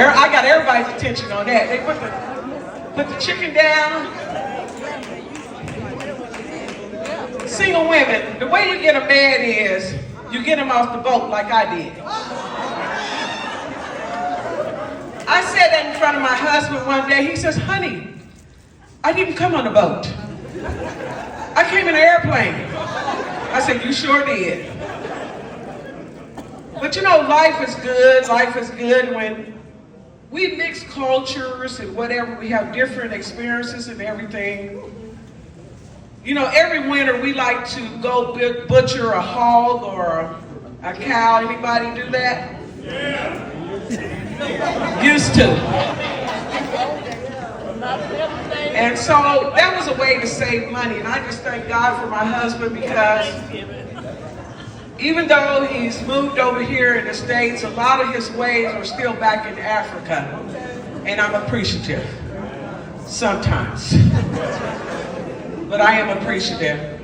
I got everybody's attention on that. They put the chicken down. Single women, the way you get a man is, you get him off the boat like I did. I said that in front of my husband one day. He says, honey, I didn't come on a boat. I came in an airplane. I said, you sure did. But you know, life is good. Life is good when we mix cultures and whatever. We have different experiences and everything. You know, every winter we like to go butcher a hog or a cow. Anybody do that? Yeah. Used to. And so that was a way to save money. And I just thank God for my husband, because even though he's moved over here in the States, a lot of his ways are still back in Africa. And I'm appreciative. Sometimes. But I am appreciative.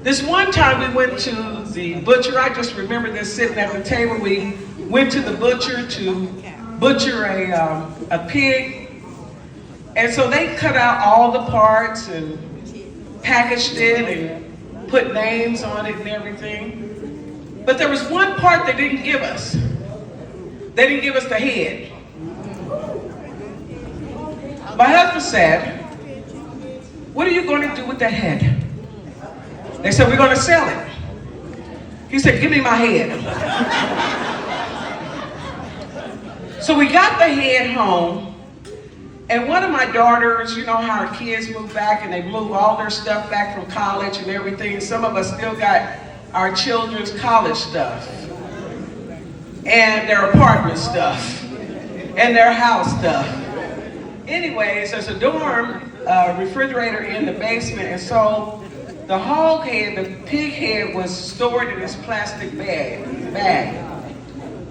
This one time we went to the butcher. I just remember this sitting at the table. We went to the butcher to butcher a pig. And so they cut out all the parts and packaged it and put names on it and everything. But there was one part they didn't give us. They didn't give us the head. My husband said, what are you going to do with that head? They said, we're going to sell it. He said, give me my head. So we got the head home, and one of my daughters, you know how our kids move back and they move all their stuff back from college and everything. Some of us still got our children's college stuff and their apartment stuff and their house stuff. Anyways, there's a dorm refrigerator in the basement, and so the hog head, the pig head, was stored in this plastic bag.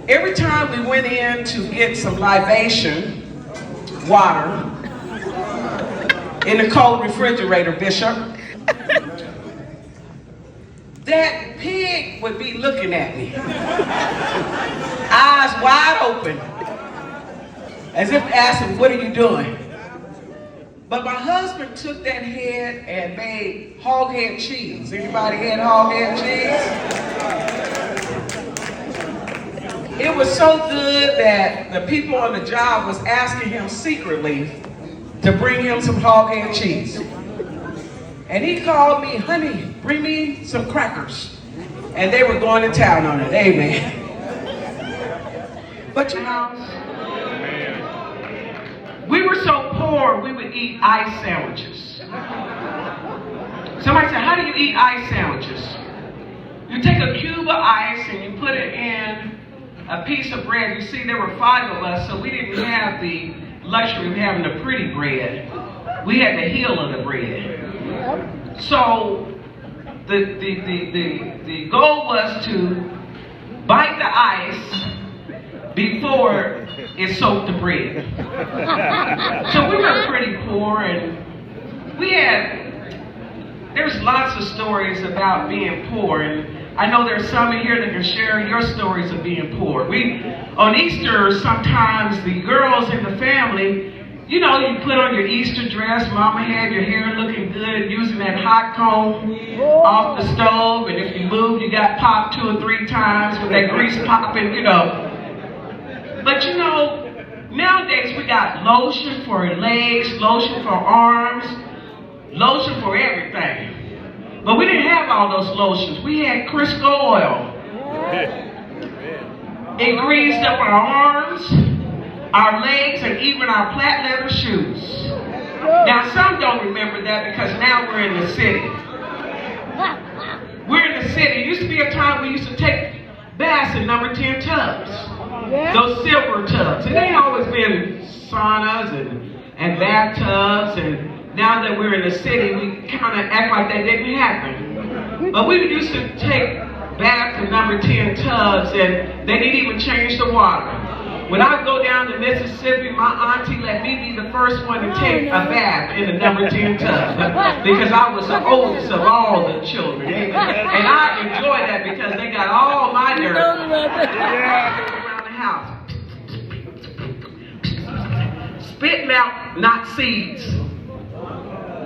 Every time we went in to get some libation, water, in the cold refrigerator, Bishop, that pig would be looking at me, eyes wide open, as if asking, what are you doing? But my husband took that head and made hog head cheese. Anybody had hog head cheese? It was so good that the people on the job was asking him secretly to bring him some hog head cheese. And he called me, honey, bring me some crackers. And they were going to town on it, amen. But you know, we were so poor, we would eat ice sandwiches. Somebody said, how do you eat ice sandwiches? You take a cube of ice and you put it in a piece of bread. You see, there were 5 of us, so we didn't have the luxury of having the pretty bread. We had the heel of the bread. So the goal was to bite the ice before it soaked the bread. So we were pretty poor, and there's lots of stories about being poor, and I know there's some in here that can share your stories of being poor. On Easter, sometimes the girls in the family, you know, you put on your Easter dress, mama had your hair looking good, using that hot comb off the stove, and if you moved, you got popped 2 or 3 times with that grease popping, you know. But you know, nowadays we got lotion for your legs, lotion for arms, lotion for everything. But we didn't have all those lotions. We had Crisco oil. It greased up our arms, our legs, and even our flat leather shoes. Now some don't remember that because now we're in the city. We're in the city. It used to be a time we used to take baths in number 10 tubs. Those silver tubs. It ain't always been saunas and bathtubs, and now that we're in the city, we kind of act like that didn't happen. But we used to take baths in number 10 tubs, and they didn't even change the water. When I go down to Mississippi, my auntie let me be the first one to take a bath in the number 10 tub because I was the oldest of all the children. And I enjoy that because they got all my dirt around the house. spitting out not seeds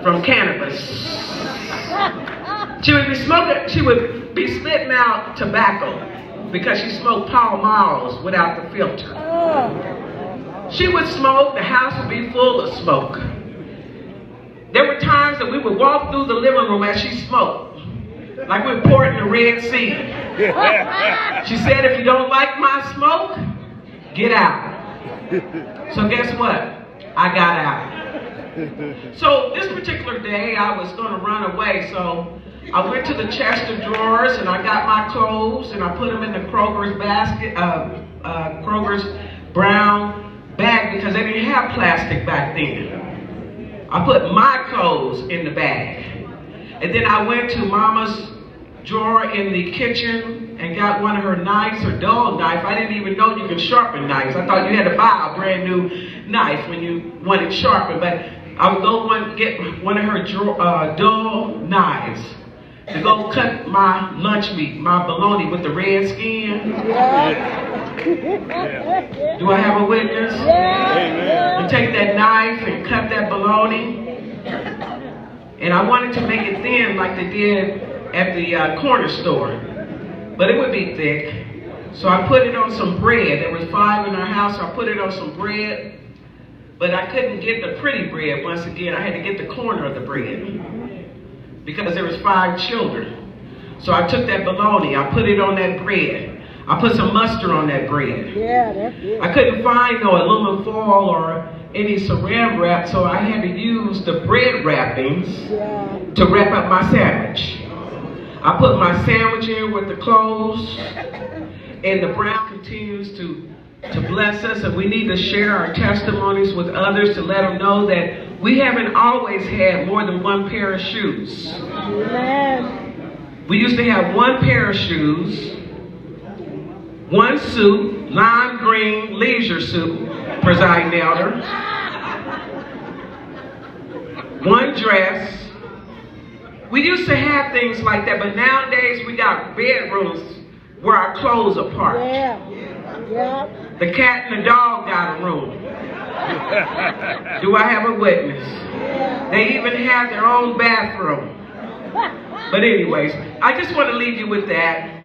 from cannabis. She would be spitting out tobacco because she smoked Pall Malls without the filter. She would smoke, the house would be full of smoke. There were times that we would walk through the living room as she smoked, like we were pouring the Red Sea. She said, if you don't like my smoke, get out. So guess what? I got out. So this particular day, I was going to run away, so I went to the chest of drawers and I got my clothes and I put them in the Kroger's basket, Kroger's brown bag, because they didn't have plastic back then. I put my clothes in the bag. And then I went to Mama's drawer in the kitchen and got one of her knives, her dull knife. I didn't even know you could sharpen knives. I thought you had to buy a brand new knife when you wanted sharpened. But I would go get one of her dull knives to go cut my lunch meat, my bologna with the red skin. Do I have a witness? And take that knife and cut that bologna. And I wanted to make it thin like they did at the corner store, but it would be thick. So I put it on some bread. There was 5 in our house, so I put it on some bread, but I couldn't get the pretty bread. Once again, I had to get the corner of the bread because there was 5 children. So I took that bologna, I put it on that bread. I put some mustard on that bread. Yeah, that's good. I couldn't find no aluminum foil or any saran wrap, so I had to use the bread wrappings to wrap up my sandwich. I put my sandwich in with the clothes, and the Brown continues to bless us, and we need to share our testimonies with others to let them know that we haven't always had more than one pair of shoes. Amen. We used to have one pair of shoes, one suit, lime green leisure suit, presiding elder, one dress. We used to have things like that, but nowadays we got bedrooms where our clothes are parked. The cat and the dog got a room. Do I have a witness? They even have their own bathroom. But anyways, I just want to leave you with that.